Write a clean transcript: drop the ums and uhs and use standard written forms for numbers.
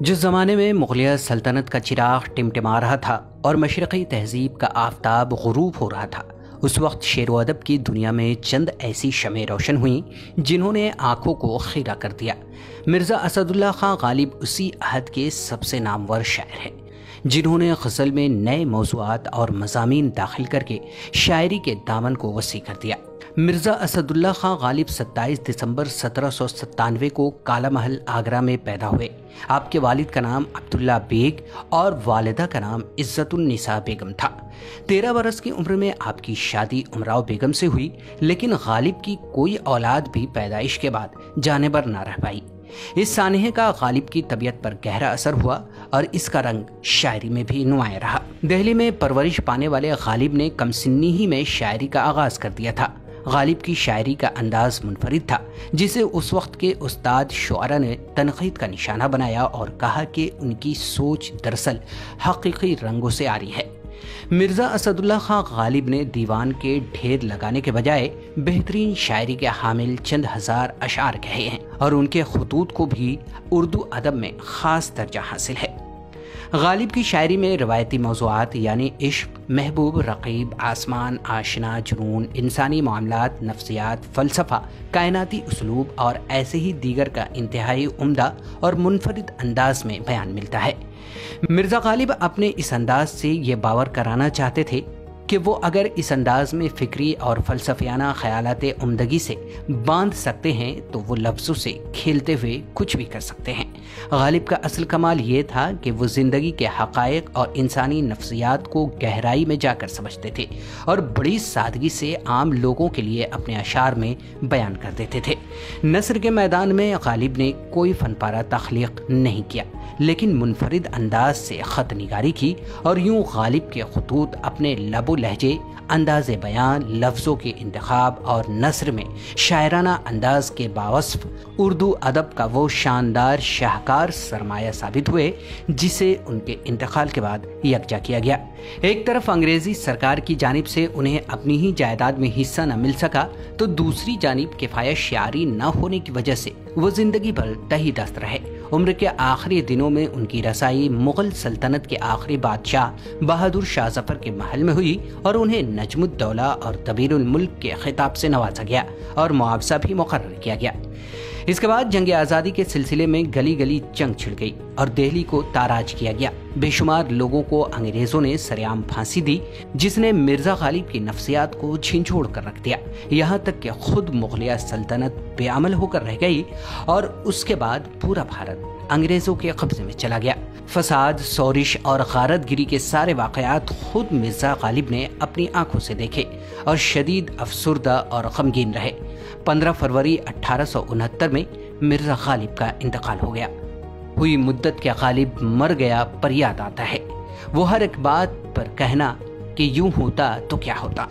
जिस ज़माने में मुग़लिया सल्तनत का चिराग टिमटिमा रहा था और मशरक़ी तहज़ीब का आफ़ताब ग़ुरूब हो रहा था, उस वक्त शेर व अदब की दुनिया में चंद ऐसी शमें रोशन हुईं जिन्होंने आंखों को खीरा कर दिया। मिर्ज़ा असदुल्ला खां गालिब उसी अहद के सबसे नामवर शायर हैं, जिन्होंने ग़ज़ल में नए मौज़ूआत और मज़ामीन दाखिल करके शायरी के दामन को वसी कर दिया। मिर्ज़ा असदुल्ला खां गालिब 27 दिसंबर 1797 को काला महल आगरा में पैदा हुए। आपके वालिद का नाम अब्दुल्ला बेग और वालिदा का नाम इज़्ज़तुन्निसा बेगम था। 13 बरस की उम्र में आपकी शादी उमराव बेगम से हुई, लेकिन गालिब की कोई औलाद भी पैदाइश के बाद जानेबर ना रह पाई। इस सानहे का गालिब की तबीयत पर गहरा असर हुआ और इसका रंग शायरी में भी नुमाया रहा। दिल्ली में परवरिश पाने वाले गालिब ने कम सिन्नी ही में शायरी का आगाज कर दिया था। गालिब की शायरी का अंदाज मुनफरिद था, जिसे उस वक्त के उस्ताद शुअरा ने तनकीद का निशाना बनाया और कहा कि उनकी सोच दरअसल हकीकी रंगों से आ रही है। मिर्ज़ा असदुल्ला खां गालिब ने दीवान के ढेर लगाने के बजाय बेहतरीन शायरी के हामिल चंद हजार अशार कहे हैं और उनके खुतूत को भी उर्दू अदब में खास दर्जा हासिल है। गालिब की शायरी में रवायती मौज़ूआत यानी इश्क, महबूब, रकीब, आसमान, आशना, जुनून, इंसानी मामलात, नफ्सियात, फ़लसफ़ा, कायनाती उसलूब और ऐसे ही दीगर का इंतहाई उम्दा और मुनफरिद अंदाज में बयान मिलता है। मिर्ज़ा गालिब अपने इस अंदाज से ये बावर कराना चाहते थे कि वो अगर इस अंदाज में फ़िक्री और फ़लसफ़ियाना ख़यालात उम्दगी से बांध सकते हैं तो वो लफ्ज़ों से खेलते हुए कुछ भी कर सकते हैं। गालिब का असल कमाल ये था कि वो ज़िंदगी के हक़ाइक़ और इंसानी नफ्सियात को गहराई में जाकर समझते थे और बड़ी सादगी से आम लोगों के लिए अपने अशार में बयान कर देते थे। नस्र के मैदान में गालिब ने कोई फ़नपारा तख्लीक़ नहीं किया, लेकिन मुनफरिद अंदाज से ख़त निगारी की और यूं गालिब के खतूत अपने लबो लहजे, अंदाज़े बयान, लफ्ज़ों के इंतखाब और नस्र में शायराना अंदाज के बावस्फ़ उर्दू अदब का वो शानदार शाहकार सरमाया साबित हुए जिसे उनके इंतकाल के बाद यकजा किया गया। एक तरफ अंग्रेज़ी सरकार की जानिब से उन्हें अपनी ही जायदाद में हिस्सा न मिल सका, तो दूसरी जानिब किफ़ायत शायरी न होने की वजह से वो ज़िंदगी भर तही दस्त रहे। उम्र के आखिरी दिनों में उनकी रसाई मुग़ल सल्तनत के आखिरी बादशाह बहादुर शाह ज़फ़र के महल में हुई और उन्हें नजमुद्दौला और तबीरुल मुल्क के खिताब से नवाजा गया और मुआवजा भी मुकर्रर किया गया। इसके बाद जंग आज़ादी के सिलसिले में गली गली जंग छिड़ गई और दिल्ली को ताराज किया गया। बेशुमार लोगों को अंग्रेजों ने सरेआम फांसी दी, जिसने मिर्ज़ा गालिब की नफ्सियात को झिंझोड़ कर रख दिया। यहाँ तक कि खुद मुग़लिया सल्तनत बेअमल होकर रह गई और उसके बाद पूरा भारत अंग्रेजों के कब्जे में चला गया। फसाद, शोरिश और गारतगिरी के सारे वाक़यात खुद मिर्ज़ा गालिब ने अपनी आंखों से देखे और शदीद अफसुर्दा और गमगीन रहे। 15 फरवरी 1869 में मिर्ज़ा गालिब का इंतकाल हो गया। हुई मुद्दत के गालिब मर गया पर याद आता है वो हर एक बात पर कहना कि यूं होता तो क्या होता।